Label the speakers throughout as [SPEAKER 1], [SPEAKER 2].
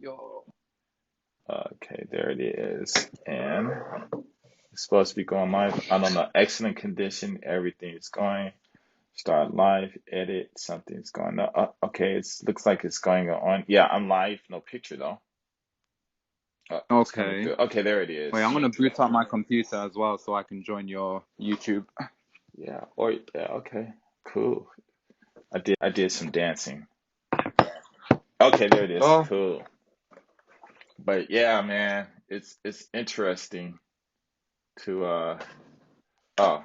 [SPEAKER 1] Yo.
[SPEAKER 2] Okay, there it is. And it's supposed to be going live. I don't know. Excellent condition. Everything is going. Start live, edit. Something's going on. Okay, it looks like it's going on. Yeah, I'm live. No picture though. It's coming
[SPEAKER 1] Okay.
[SPEAKER 2] through. Okay, there it
[SPEAKER 1] Wait,
[SPEAKER 2] is.
[SPEAKER 1] I'm gonna boot up my computer as well so I can join your YouTube.
[SPEAKER 2] Yeah. Or yeah. Okay. Cool. I did some dancing. Okay, there it is.
[SPEAKER 1] Oh,
[SPEAKER 2] Cool. But yeah, man, it's interesting to oh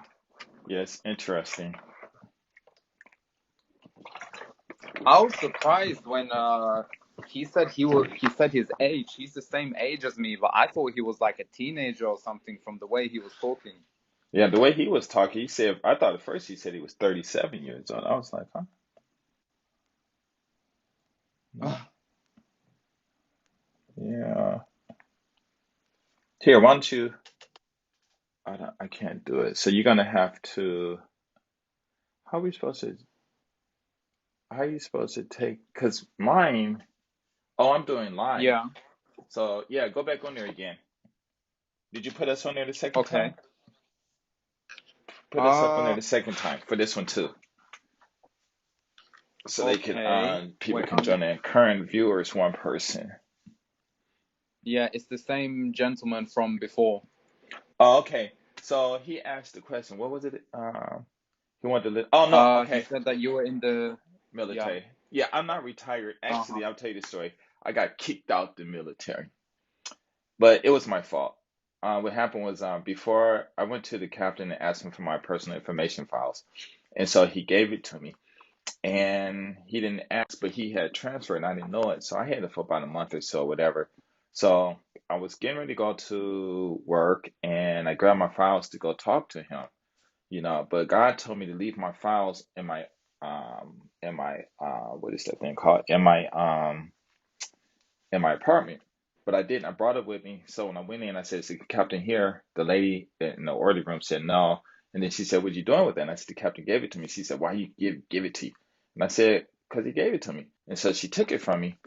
[SPEAKER 2] yes, interesting.
[SPEAKER 1] I was surprised when he said his age. He's the same age as me, but I thought he was like a teenager or something from the way he was talking.
[SPEAKER 2] Yeah, the way he was talking, he said, I thought at first he said he was 37 years old. I was like, huh? No. Yeah. Here, why don't you? I can't do it. So you're gonna have to. How are we supposed to? How are you supposed to take? Because mine. Oh, I'm doing live.
[SPEAKER 1] Yeah.
[SPEAKER 2] So yeah, go back on there again. Did you put us on there the second time?
[SPEAKER 1] Okay.
[SPEAKER 2] Put us up on there
[SPEAKER 1] Uh,
[SPEAKER 2] the second time for this one too, so they can
[SPEAKER 1] okay.
[SPEAKER 2] people
[SPEAKER 1] Wait,
[SPEAKER 2] can join in. Current viewers, one person.
[SPEAKER 1] yeah, it's the same gentleman from before.
[SPEAKER 2] Oh, okay. So he asked the question. What was it? He wanted to. Oh no.
[SPEAKER 1] He
[SPEAKER 2] Okay.
[SPEAKER 1] said that you were in the, yeah.
[SPEAKER 2] Military. Yeah, I'm not retired.
[SPEAKER 1] Uh-huh.
[SPEAKER 2] Actually, I'll tell you the story. I got kicked out the military, but it was my fault. What happened was before I went to the captain and asked him for my personal information files, and so he gave it to me, and he didn't ask, but he had transferred, and I didn't know it, so I had it for about a month or so, whatever. So I was getting ready to go to work, and I grabbed my files to go talk to him, but God told me to leave my files in my what is that thing called? In my apartment. But I didn't. I brought it with me. So when I went in, I said, "Is the captain here?" The lady in the order room said no. And then she said, "What you doing with it?" And I said, "The captain gave it to me." She said, "Why you give it to you?" And I said, "Because he gave it to me." And so she took it from me.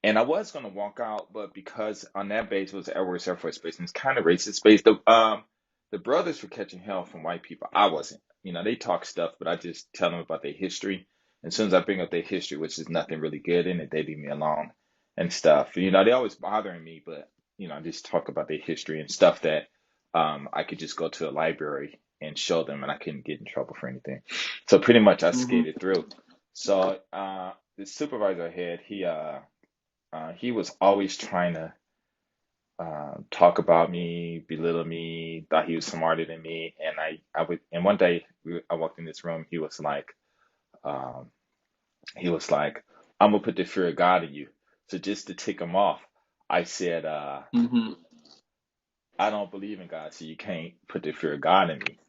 [SPEAKER 2] And I was gonna walk out, but because on that base was Edwards Air Force Base, and it's kind of racist base. The brothers were catching hell from white people. I wasn't. They talk stuff, but I just tell them about their history. And as soon as I bring up their history, which is nothing really good in it, they leave me alone and stuff. They always bothering me, but I just talk about their history and stuff that I could just go to a library and show them, and I couldn't get in trouble for anything. So pretty much I
[SPEAKER 1] Mm-hmm.
[SPEAKER 2] skated through. So the supervisor I had, he was always trying to talk about me, belittle me, thought he was smarter than me, and and one day I walked in this room, um, he was like, "I'm gonna put the fear of God in you." So just to tick him off, I said,
[SPEAKER 1] Mm-hmm.
[SPEAKER 2] "I don't believe in God, so you can't put the fear of God in me."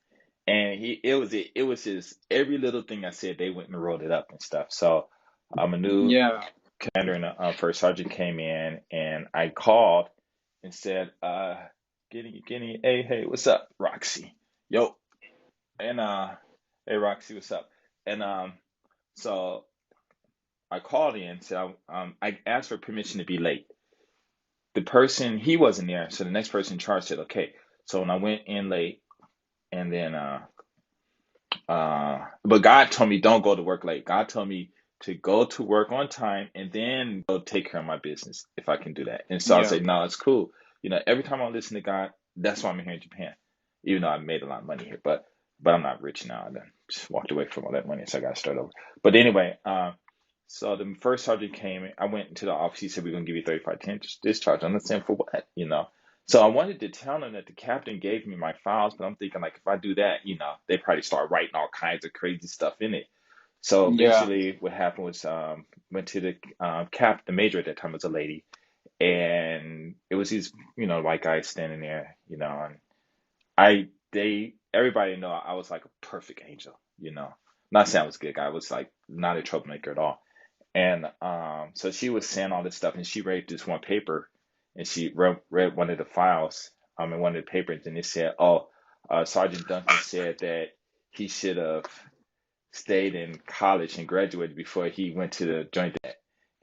[SPEAKER 2] And it was just every little thing I said, they went and wrote it up and stuff. So I'm a new
[SPEAKER 1] Yeah.
[SPEAKER 2] commander, and first sergeant came in, and I called and said, getting, hey, what's up, Roxy? Yo, and hey, Roxy, what's up? And so I called in, so I asked for permission to be late. The person he wasn't there, so the next person in charge said, okay. So when I went in late, and then but God told me don't go to work late. God told me to go to work on time and then go take care of my business if I can do that. And so I
[SPEAKER 1] Yeah.
[SPEAKER 2] say, no, it's cool. Every time I listen to God, that's why I'm here in Japan. Even though I made a lot of money here, but I'm not rich now. I done just walked away from all that money, so I got to start over. But anyway, so the first sergeant came. I went into the office. He said, "We're gonna give you 3510 discharge." I'm not saying for what, So I wanted to tell him that the captain gave me my files, but I'm thinking like if I do that, they probably start writing all kinds of crazy stuff in it. So
[SPEAKER 1] Yeah.
[SPEAKER 2] eventually, what happened was went to the the major at that time was a lady, and it was these white guys standing there, and everybody know I was like a perfect angel. Not saying I was a good guy, I was like not a troublemaker at all. And so she was saying all this stuff, and she read this one paper, and she read one of the files, in one of the papers, and it said, "Oh, Sergeant Duncan said that he should have stayed in college and graduated before he went to the joint."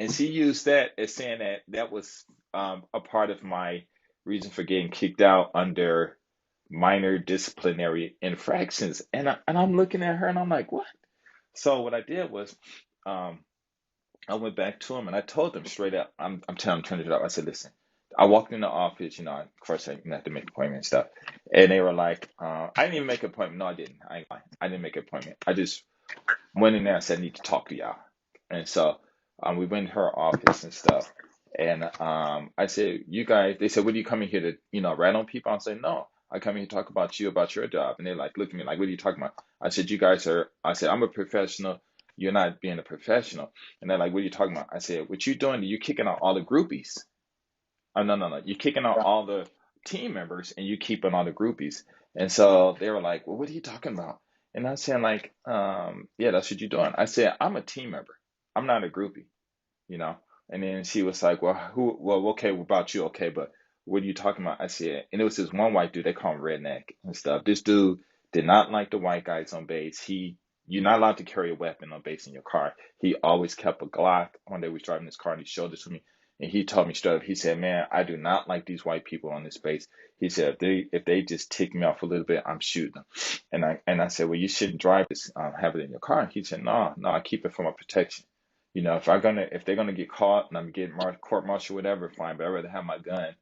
[SPEAKER 2] And she used that as saying that that was a part of my reason for getting kicked out under minor disciplinary infractions. And I'm looking at her and I'm like, what? So what I did was, um, I went back to him and I told them straight up, I'm telling them, turn it up. I said, listen, I walked in the office, of course I didn't have to make an appointment and stuff. And they were like, I didn't even make an appointment. No, I didn't. I ain't lying. I didn't make an appointment. I just went in there and said, I need to talk to y'all. And so we went to her office and stuff. And I said, you guys, they said, what are you coming here to, rat on people? I said, no, I come here to talk about you, about your job. And they like, look at me like, what are you talking about? I said, I said, I'm a professional. You're not being a professional. And they're like, what are you talking about? I said, what you doing? You kicking out all the groupies. Oh, no, no, no. You're kicking out
[SPEAKER 1] Yeah.
[SPEAKER 2] all the team members and you keeping all the groupies. And so they were like, well, what are you talking about? And I said, like, yeah, that's what you're doing. I said, I'm a team member. I'm not a groupie, you know? And then she was like, okay, what about you? Okay, but what are you talking about? I said, and it was this one white dude, they call him Redneck and stuff. This dude did not like the white guys on base. You're not allowed to carry a weapon on base in your car. He always kept a Glock. One day we was driving his car and he showed it to me. And he told me straight up, he said, man, I do not like these white people on this base. He said, if they just tick me off a little bit, I'm shooting them. And I said, well, you shouldn't drive this, have it in your car. He said, no, no, I keep it for my protection. If they're gonna get caught and I'm getting court martial, whatever, fine. But I'd rather have my gun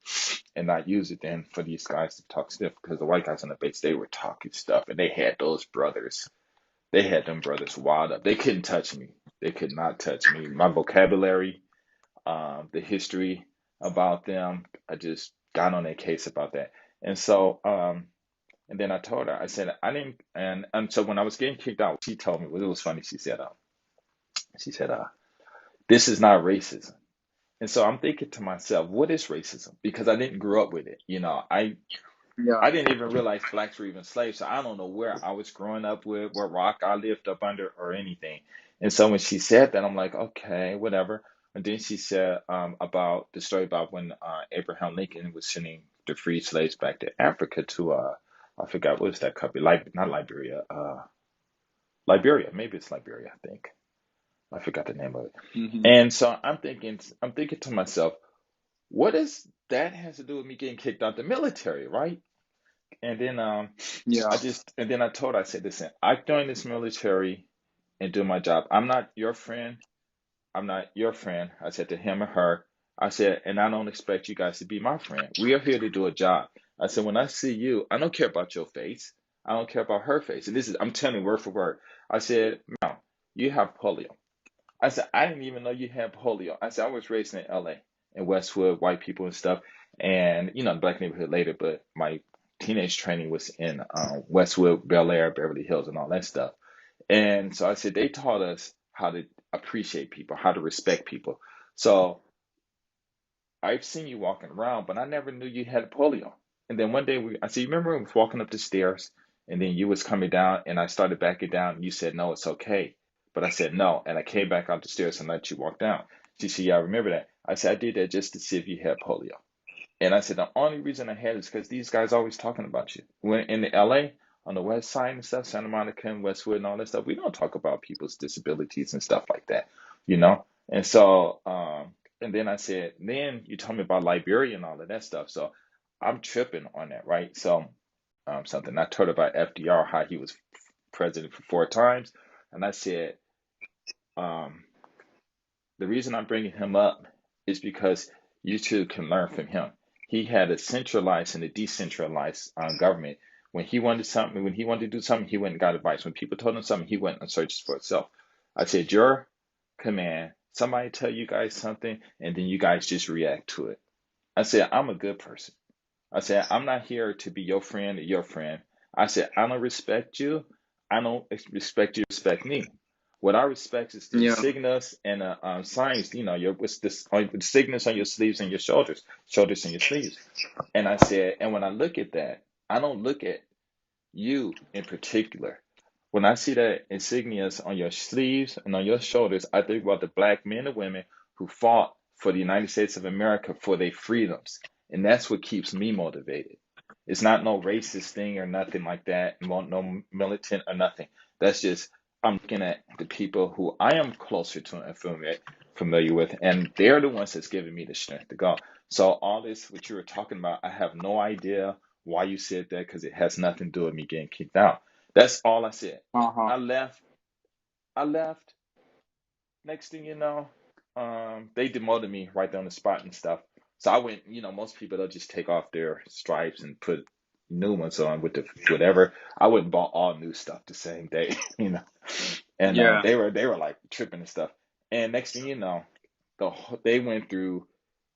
[SPEAKER 2] and not use it than for these guys to talk stuff. Because the white guys on the base, they were talking stuff, and they had those brothers. They had them brothers wild up. They couldn't touch me. They could not touch me. My vocabulary, the history about them, I just got on their case about that. And so, and then I told her, I said, I didn't, and so when I was getting kicked out, she told me, well, it was funny. She said, this is not racism. And so I'm thinking to myself, what is racism? Because I didn't grow up with it.
[SPEAKER 1] Yeah.
[SPEAKER 2] I didn't even realize blacks were even slaves. So I don't know where I was growing up with, what rock I lived up under or anything. And so when she said that, I'm like, okay, whatever. And then she said about the story about when Abraham Lincoln was sending the free slaves back to Africa to, I forgot, what was that country? Not Liberia, Liberia. Maybe it's Liberia, I think. I forgot the name of it.
[SPEAKER 1] Hmm.
[SPEAKER 2] And so I'm thinking to myself, what does that has to do with me getting kicked out the military, right? And then
[SPEAKER 1] Yeah.
[SPEAKER 2] I told her, I said, listen, I joined this military and do my job. I'm not your friend. I'm not your friend. I said to him or her, I said, and I don't expect you guys to be my friend. We are here to do a job. I said, when I see you, I don't care about your face. I don't care about her face. And I'm telling you word for word. I said, ma'am, you have polio. I said, I didn't even know you had polio. I said, I was raised in LA, in Westwood, white people and stuff, and the black neighborhood later, but my teenage training was in Westwood, Bel Air, Beverly Hills, and all that stuff. And so I said, they taught us how to appreciate people, how to respect people. So I've seen you walking around, but I never knew you had polio. And then one day I said, you remember when we was walking up the stairs and then you was coming down and I started backing down and you said, no, it's okay. But I said, no. And I came back up the stairs and let you walk down. She said, yeah, I remember that. I said, I did that just to see if you had polio. And I said, the only reason I had it is because these guys always talking about you. When in the LA, on the west side and stuff, Santa Monica and Westwood and all that stuff, we don't talk about people's disabilities and stuff like that, you know? And so, and then I said, then you told me about Liberia and all of that stuff. So I'm tripping on that, right? So, something I told about FDR, how he was president for 4 times. And I said, um, the reason I'm bringing him up is because you two can learn from him. He had a centralized and a decentralized government. When he wanted to do something, he went and got advice. When people told him something, he went and searched for himself. I said, your command, somebody tell you guys something, and then you guys just react to it. I said, I'm a good person. I said, I'm not here to be your friend or your friend. I said, I don't respect you. I don't expect you to respect me. What I respect is the
[SPEAKER 1] Yeah.
[SPEAKER 2] insignias and the signs, what's this, the signals on your sleeves and your shoulders and your sleeves. And I said, and when I look at that, I don't look at you in particular. When I see the insignias on your sleeves and on your shoulders, I think about the black men and women who fought for the United States of America for their freedoms. And that's what keeps me motivated. It's not no racist thing or nothing like that, no militant or nothing. That's just, I'm looking at the people who I am closer to and familiar with, and they're the ones that's giving me the strength to go. So all this, what you were talking about, I have no idea why you said that because it has nothing to do with me getting kicked out. That's all I said.
[SPEAKER 1] Uh-huh.
[SPEAKER 2] I left. I left. Next thing you know, they demoted me right there on the spot and stuff. So I went, most people they'll just take off their stripes and put new ones on with the whatever. I went and bought all new stuff the same day, and
[SPEAKER 1] Yeah.
[SPEAKER 2] they were like tripping and stuff. And next thing you know, they went through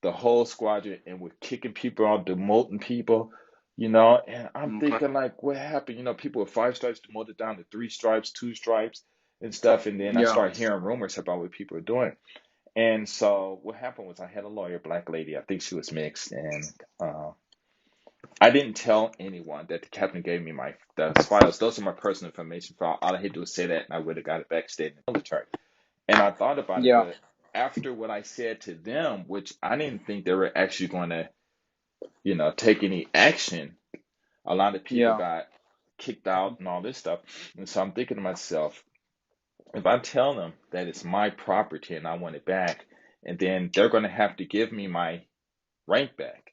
[SPEAKER 2] the whole squadron and were kicking people out, demoting people, and I'm
[SPEAKER 1] Okay.
[SPEAKER 2] thinking like, what happened? People with 5 stripes demoted down to 3 stripes, 2 stripes and stuff. And then I
[SPEAKER 1] Yeah.
[SPEAKER 2] started hearing rumors about what people were doing. And so what happened was I had a lawyer, black lady, I think she was mixed, and uh, I didn't tell anyone that the captain gave me those files. Those are my personal information file. All I had to do was say that, and I would have got it backstage in the military. And I thought about it,
[SPEAKER 1] Yeah.
[SPEAKER 2] but after what I said to them, which I didn't think they were actually going to, take any action, a lot of people
[SPEAKER 1] Yeah.
[SPEAKER 2] got kicked out and all this stuff. And so I'm thinking to myself, if I tell them that it's my property and I want it back, and then they're going to have to give me my rank back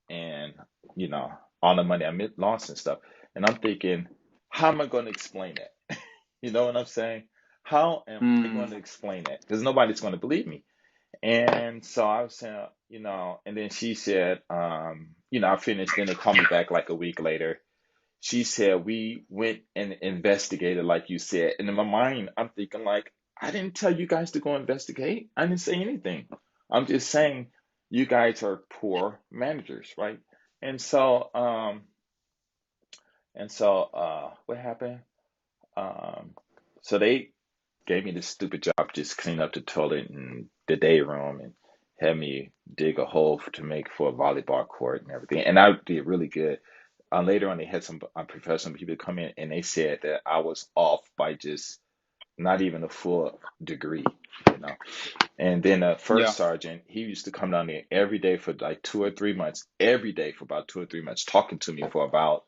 [SPEAKER 2] and, you know, all the money lost and stuff. And I'm thinking, how am I going to explain that? You know what I'm saying? How am I
[SPEAKER 1] Mm.
[SPEAKER 2] going to explain that? Because nobody's going to believe me. And so I was saying, and then she said, I finished. Then they called me back like a week later. She said, we went and investigated, like you said. And in my mind, I'm thinking, like, I didn't tell you guys to go investigate. I didn't say anything. I'm just saying you guys are poor managers, right? And so, what happened? Um, so they gave me this stupid job, just clean up the toilet and the day room and had me dig a hole to make for a volleyball court and everything. And I did really good. Later on, they had some professional people come in and they said that I was off by just not even a full degree, you know. And then the
[SPEAKER 1] Yeah.
[SPEAKER 2] first sergeant, he used to come down there every day for like 2 or 3 months, every day for about 2 or 3 months, talking to me for about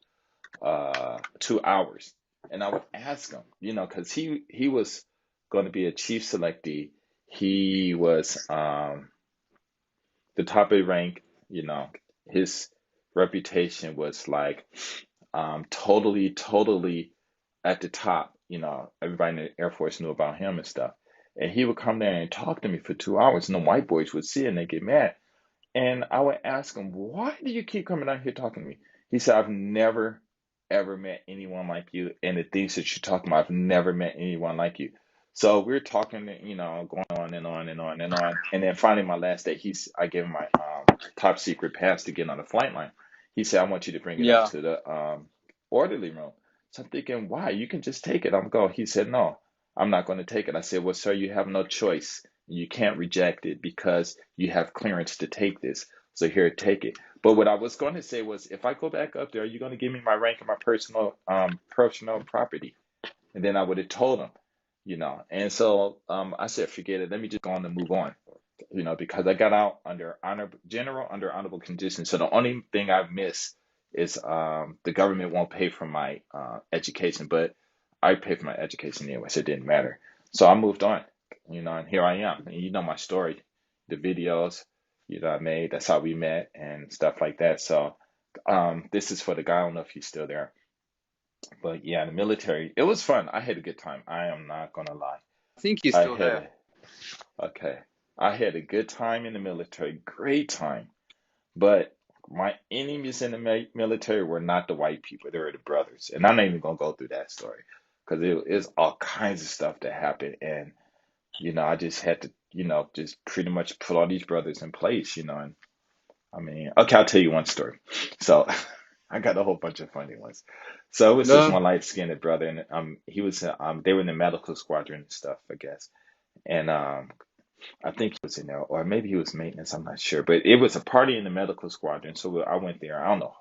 [SPEAKER 2] 2 hours. And I would ask him, because he was going to be a chief selectee. He was the top of the rank, his reputation was like totally at the top. Everybody in the Air Force knew about him and stuff. And he would come there and talk to me for 2 hours, and the white boys would see it and they get mad. And I would ask him, why do you keep coming out here talking to me? He said, I've never, ever met anyone like you. And the things that you're talking about, I've never met anyone like you. So we're talking, going on and on and on and on. And then finally, my last day, I gave him my top secret pass to get on the flight line. He said, I want you to bring it up
[SPEAKER 1] Yeah.
[SPEAKER 2] to the orderly room. So I'm thinking, why? You can just take it. I'm going. He said, no, I'm not going to take it. I said, well, sir, you have no choice. You can't reject it because you have clearance to take this. So here, take it. But what I was going to say was, if I go back up there, are you going to give me my rank and my personal property? And then I would have told him, And so I said, forget it. Let me just go on and move on, because I got out under under honorable conditions. So the only thing I've missed is the government won't pay for my education, but I paid for my education anyway, so it didn't matter. So I moved on, and here I am. And you know my story, the videos, I made. That's how we met and stuff like that. So this is for the guy. I don't know if he's still there, but yeah, the military. It was fun. I had a good time. I am not gonna lie.
[SPEAKER 1] I think he's
[SPEAKER 2] I
[SPEAKER 1] still
[SPEAKER 2] had
[SPEAKER 1] there.
[SPEAKER 2] a okay. I had a good time in the military. Great time. But my enemies in the military were not the white people, they were the brothers. And I'm not even gonna go through that story because it's all kinds of stuff that happened. And, I just had to, just pretty much put all these brothers in place, And I mean, okay, I'll tell you one story. So I got a whole bunch of funny ones. So it was this
[SPEAKER 1] No.
[SPEAKER 2] one light-skinned brother, and he was they were in the medical squadron and stuff, I guess. And I think he was in there, or maybe he was maintenance. I'm not sure, but it was a party in the medical squadron. So I went there. I don't know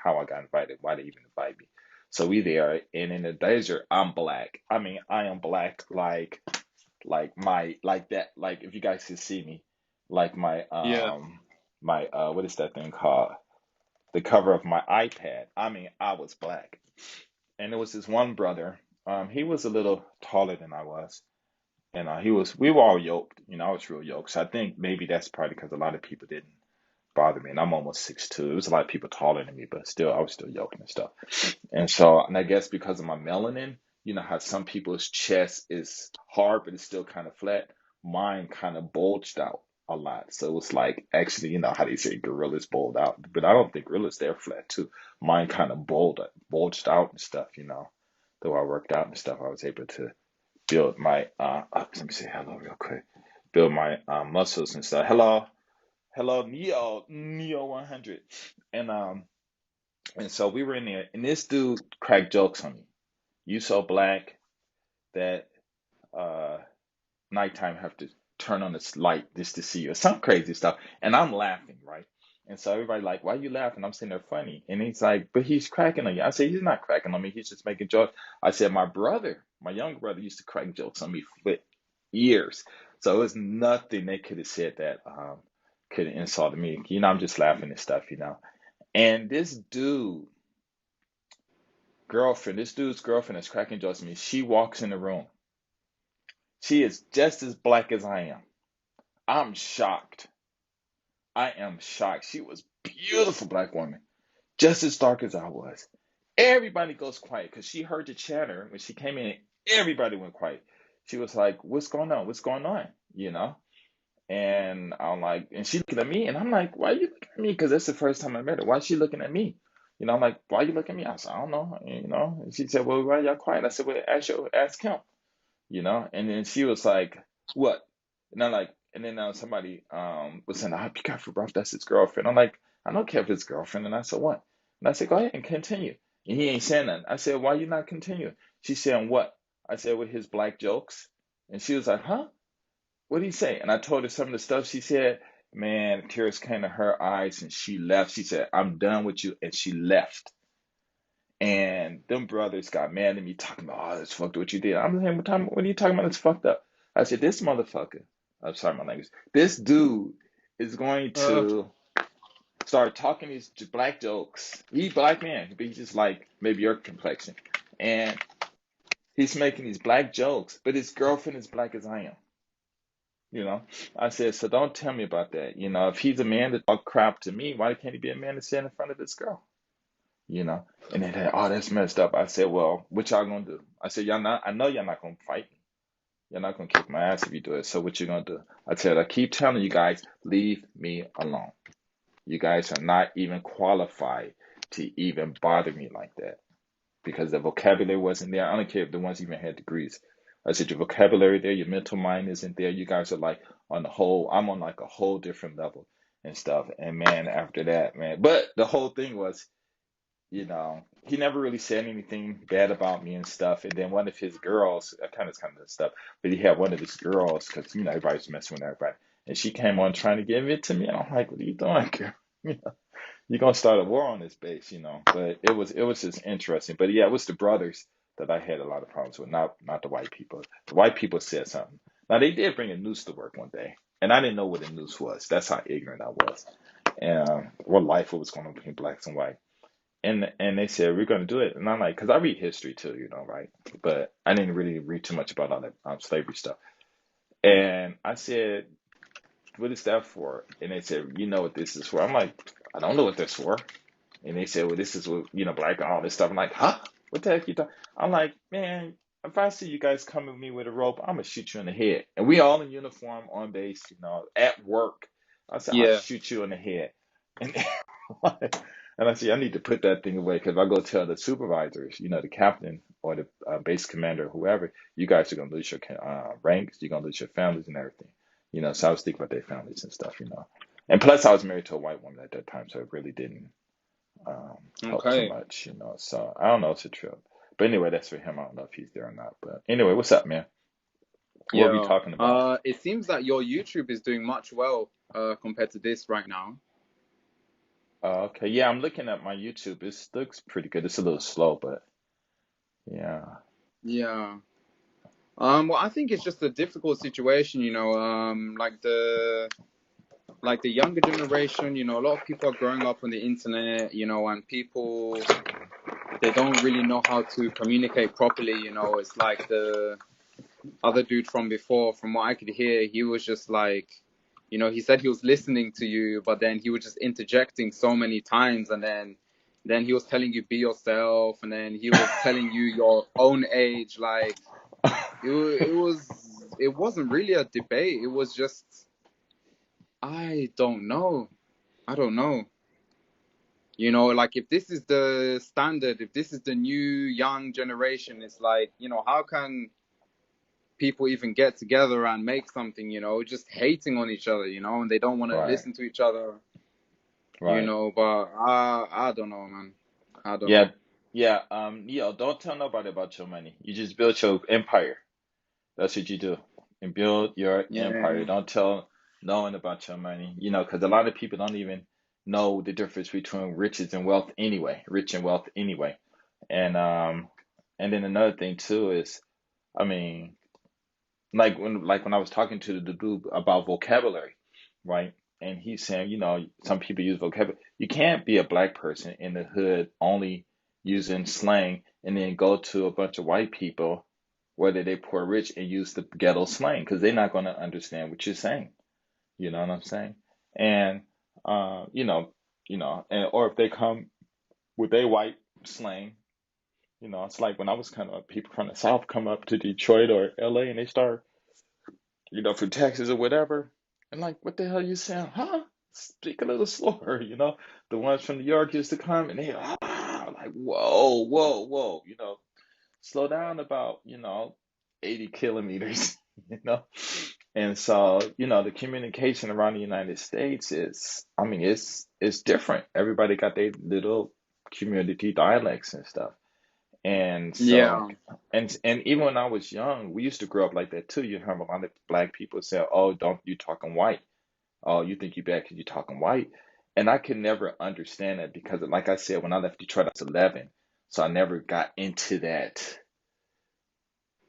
[SPEAKER 2] how I got invited, why they even invite me. So we there, and in the desert, I'm black. I mean, I am black, like that. Like if you guys could see me, like
[SPEAKER 1] Yeah.
[SPEAKER 2] my what is that thing called? The cover of my iPad. I mean, I was black, and there was this one brother. He was a little taller than I was, And we were all yoked. I was real yoked. So I think maybe that's probably because a lot of people didn't bother me. And I'm almost 6'2". There was a lot of people taller than me, but still, I was still yoked and stuff. And I guess because of my melanin, you know how some people's chest is hard, but it's still kind of flat. Mine kind of bulged out a lot. So it was like, actually, you know how they say gorillas bulged out, but I don't think gorillas, they're flat too. Mine kind of bulged out and stuff, Though I worked out and stuff, I was able to build my, let me say hello real quick. Build my muscles and stuff. Hello, Neo 100. And and so we were in there, and this dude cracked jokes on me. You so black that uh nighttime have to turn on this light just to see you, or some crazy stuff. And I'm laughing, right? And so everybody like, why you laughing? I'm sitting there funny. And he's like, but he's cracking on you. I said, he's not cracking on me. He's just making jokes. I said, my younger brother used to crack jokes on me for years. So it was nothing they could have said that could have insulted me. I'm just laughing and stuff. And this dude's girlfriend is cracking jokes on me. She walks in the room. She is just as black as I am. I'm shocked. I am shocked. She was a beautiful black woman, just as dark as I was. Everybody goes quiet because she heard the chatter when she came in. Everybody went quiet. She was like, "What's going on? What's going on?" And I'm like, and she looking at me, and I'm like, "Why are you looking at me?" Because that's the first time I met her. Why is she looking at me? I'm like, "Why are you looking at me?" I said, "I don't know." And she said, "Well, why are y'all quiet?" I said, "Well, ask him." And then she was like, "What?" And I'm like, and then somebody was saying, "I be careful, bro. That's his girlfriend." I'm like, "I don't care if it's girlfriend." And I said, "What?" And I said, "Go ahead and continue." And he ain't saying nothing. I said, "Why you not continuing?" She said, "What?" I said, "With his black jokes." And she was like, "Huh? What did he say?" And I told her some of the stuff she said. Man, tears came to her eyes, and she left. She said, "I'm done with you," and she left. And them brothers got mad at me talking about, "Oh, that's fucked up what you did." I'm like, what are you talking about? It's fucked up. I said, this motherfucker, I'm sorry, my language. This dude is going to start talking these black jokes. He's black man, but he's just like maybe your complexion. And he's making these black jokes, but his girlfriend is black as I am. I said, so don't tell me about that. If he's a man that talk crap to me, why can't he be a man to stand in front of this girl? And then they, oh, that's messed up. I said, well, what y'all gonna do? I said, I know y'all not gonna fight me. You're not gonna kick my ass if you do it. So what you gonna do? I said, I keep telling you guys, leave me alone. You guys are not even qualified to even bother me like that because the vocabulary wasn't there. I don't care if the ones even had degrees. I said, your vocabulary there, your mental mind isn't there. You guys are like I'm on like a whole different level and stuff. And man, after that, man, but the whole thing was, he never really said anything bad about me and stuff. And then one of his girls, kind of stuff, but he had one of his girls, because, everybody's messing with everybody. And she came on trying to give it to me. And I'm like, what are you doing, girl? You're going to start a war on this base. But it was just interesting. But yeah, it was the brothers that I had a lot of problems with, not the white people. The white people said something. Now, they did bring a noose to work one day. And I didn't know what a noose was. That's how ignorant I was. And what life was going on between blacks and white. And they said, we're going to do it. And I'm like, because I read history too, right? But I didn't really read too much about all that slavery stuff. And I said, what is that for? And they said, you know what this is for? I'm like, I don't know what that's for. And they said, well, this is what, black and all this stuff. I'm like, huh? What the heck you talking? I'm like, man, if I see you guys come at me with a rope, I'm going to shoot you in the head. And we all in uniform on base, at work. I said, I'll
[SPEAKER 1] Yeah.
[SPEAKER 2] shoot you in the head. And And I said, I need to put that thing away because if I go tell the supervisors, the captain or the base commander, whoever, you guys are going to lose your ranks, you're going to lose your families and everything. So I was thinking about their families and stuff. And plus, I was married to a white woman at that time, so it really didn't help too
[SPEAKER 1] Okay.
[SPEAKER 2] much. So I don't know, it's a trip. But anyway, that's for him. I don't know if he's there or not. But anyway, what's up, man? What are we
[SPEAKER 1] Yeah.
[SPEAKER 2] talking about?
[SPEAKER 1] It seems that your YouTube is doing much well compared to this right now.
[SPEAKER 2] Okay, yeah, I'm looking at my YouTube. It looks pretty good. It's a little slow, but yeah.
[SPEAKER 1] Yeah. Well, I think it's just a difficult situation, like the younger generation, a lot of people are growing up on the internet, and people, they don't really know how to communicate properly, it's like other dude from before, from what I could hear, he was just like, he said he was listening to you, but then he was just interjecting so many times, and then he was telling you be yourself, and then he was telling you your own age. Like it wasn't really a debate. It was just, I don't know. I don't know. Like if this is the standard, if this is the new young generation, it's like, how can people even get together and make something, just hating on each other, and they don't want to
[SPEAKER 2] Right,
[SPEAKER 1] listen to each other,
[SPEAKER 2] right.
[SPEAKER 1] but I don't know, man. I don't
[SPEAKER 2] Yeah,
[SPEAKER 1] know.
[SPEAKER 2] yeah. Don't tell nobody about your money. You just build your empire. That's what you do. And build your empire.
[SPEAKER 1] Yeah.
[SPEAKER 2] Don't tell no one about your money. Because a lot of people don't even know the difference between riches and wealth anyway. Rich and wealth anyway. And then another thing too is, I mean, like when I was talking to the dude about vocabulary, right? And he's saying, some people use vocabulary. You can't be a black person in the hood only using slang and then go to a bunch of white people, whether they poor or rich, and use the ghetto slang because they're not going to understand what you're saying. You know what I'm saying? And uh, you know, and or if they come with a white slang, it's like when I was kind of people from the South come up to Detroit or LA and they start from Texas or whatever. And like, what the hell you saying? Huh? Speak a little slower, The ones from New York used to come and they like, whoa, whoa, whoa, slow down about, 80 kilometers, you know? And so, the communication around the United States is, I mean, it's different. Everybody got their little community dialects and stuff. And so,
[SPEAKER 1] Yeah.
[SPEAKER 2] and even when I was young, we used to grow up like that too. You heard a lot of black people say, "Oh, don't you talking white? Oh, you think you bad because you talking white?" And I could never understand that because, like I said, when I left Detroit, I was 11, so I never got into that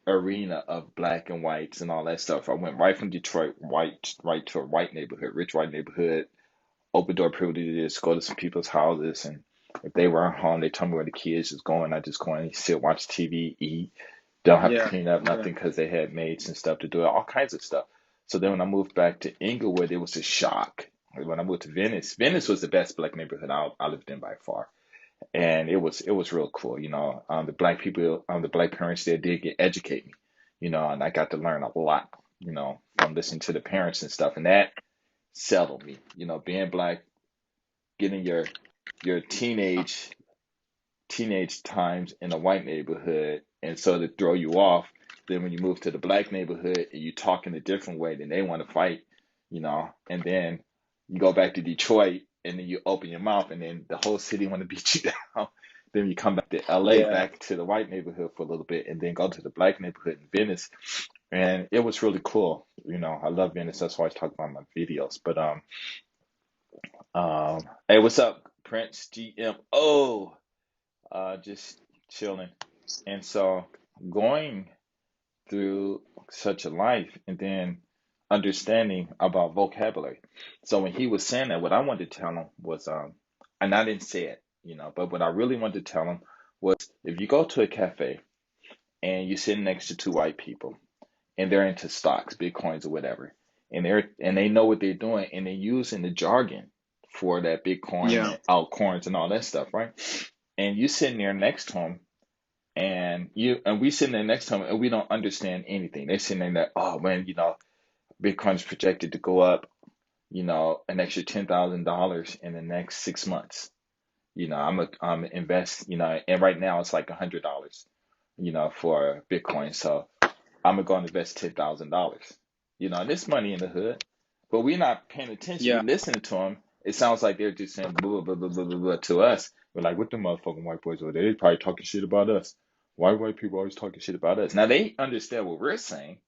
[SPEAKER 2] arena of black and whites and all that stuff. I went right from Detroit, white, right to a white neighborhood, rich white neighborhood, open door privileges, go to some people's houses, and if they weren't home, they told me where the kids was going. I just go in and sit, watch TV, eat. Don't have to
[SPEAKER 1] Yeah.
[SPEAKER 2] clean up
[SPEAKER 1] Yeah.
[SPEAKER 2] nothing because they had maids and stuff to do it, all kinds of stuff. So then when I moved back to Inglewood, it was a shock. When I moved to Venice, Venice was the best black neighborhood I lived in by far, and it was real cool. The black people, the black parents there did get educate me, and I got to learn a lot, from listening to the parents and stuff, and that settled me. Being black, getting your teenage times in a white neighborhood, and so to throw you off, then when you move to the black neighborhood and you talk in a different way, then they want to fight, and then you go back to Detroit and then you open your mouth and then the whole city want to beat you down. Then you come back to LA,
[SPEAKER 1] Yeah.
[SPEAKER 2] back to the white neighborhood for a little bit, and then go to the black neighborhood in Venice, and it was really cool. I love Venice. That's why I talk about my videos. But hey, what's up, Prince GMO? Just chilling. And so going through such a life and then understanding about vocabulary. So when he was saying that, what I wanted to tell him was, and I didn't say it, but what I really wanted to tell him was if you go to a cafe and you're sitting next to two white people and they're into stocks, bitcoins or whatever, and they know what they're doing and they're using the jargon for that Bitcoin
[SPEAKER 1] Yeah.
[SPEAKER 2] and altcoins and all that stuff, right? And you sitting there next to them and we sitting there next to them and we don't understand anything. They're sitting there like, oh man, Bitcoin's projected to go up, an extra $10,000 in the next 6 months. I'm invest, and right now it's like $100, for Bitcoin. So I'm gonna go and invest $10,000. And this money in the hood, but we're not paying attention. We
[SPEAKER 1] Yeah.
[SPEAKER 2] listening to them. It sounds like they're just saying blah blah blah blah blah, blah to us. We're like, what the motherfucking white boys over there? They probably talking shit about us. Why white people always talking shit about us? Now they understand what we're saying.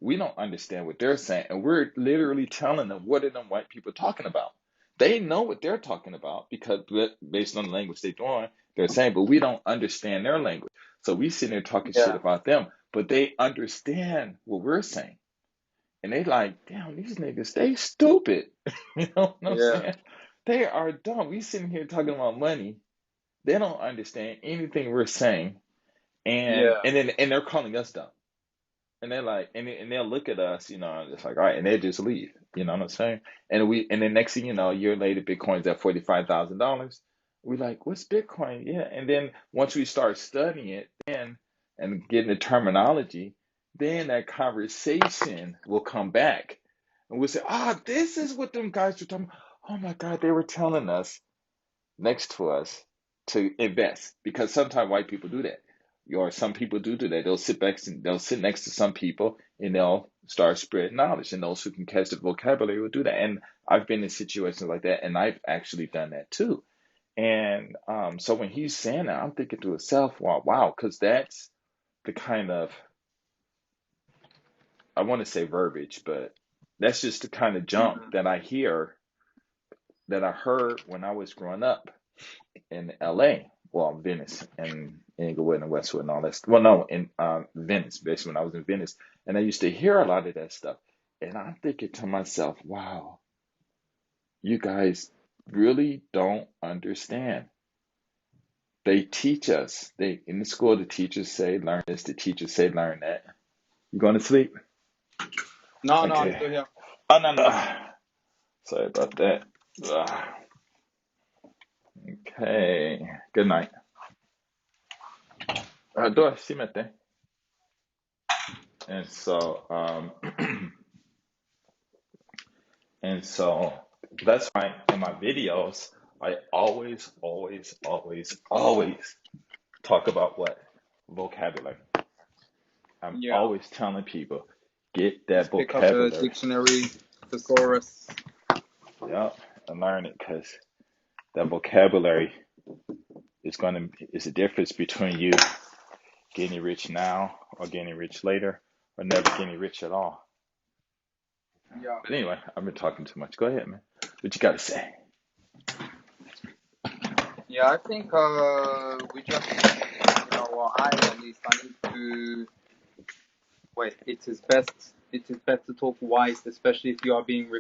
[SPEAKER 2] We don't understand what they're saying, and we're literally telling them what are them white people talking about. They know what they're talking about because based on the language they're doing, they're saying, but we don't understand their language. So we sitting there talking shit
[SPEAKER 1] Yeah.
[SPEAKER 2] about them, but they understand what we're saying. And they like, damn, these niggas, they stupid. You know what I'm
[SPEAKER 1] Yeah.
[SPEAKER 2] saying? They are dumb. We sitting here talking about money. They don't understand anything we're saying. And
[SPEAKER 1] Yeah.
[SPEAKER 2] and then and they're calling us dumb. And they're like, and they'll look at us, you know, and it's like, all right, and they'll just leave. You know what I'm saying? And then next thing you know, a year later, Bitcoin's at $45,000. We're like, what's Bitcoin? Yeah. And then once we start studying it, then and getting the terminology, then that conversation will come back, and we'll say, this is what them guys were talking about. Oh my God, they were telling us next to us to invest, because sometimes white people do that, or some people do that. They'll sit next to some people and they'll start spreading knowledge, and those who can catch the vocabulary will do that. And I've been in situations like that, and I've actually done that too. And so when he's saying that, I'm thinking to myself, wow, because that's the kind of, I want to say verbiage, but that's just the kind of junk that I hear, that I heard when I was growing up in LA, well, Venice and Inglewood and Westwood and all that. Well, no, in Venice, basically when I was in Venice, and I used to hear a lot of that stuff, and I'm thinking to myself, wow, you guys really don't understand. They teach us. They in the school, the teachers say learn this, the teachers say learn that. You going to sleep?
[SPEAKER 1] No, I'm
[SPEAKER 2] Okay.
[SPEAKER 1] still here.
[SPEAKER 2] Oh no. Sorry about that. Ugh. Okay. Good night. Door, sí mete. And so, and so that's why in my videos, I always talk about what? Vocabulary. I'm
[SPEAKER 1] Yeah.
[SPEAKER 2] always telling people, get that
[SPEAKER 1] Just pick up a
[SPEAKER 2] vocabulary.
[SPEAKER 1] dictionary, thesaurus.
[SPEAKER 2] Yep, and learn it, because that vocabulary is the difference between you getting rich now or getting rich later or never getting rich at all.
[SPEAKER 1] Yeah.
[SPEAKER 2] But anyway, I've been talking too much. Go ahead, man. What you got to say?
[SPEAKER 1] Yeah, I think we just, well, at least, I need to wait. It is best to talk wise, especially if you are being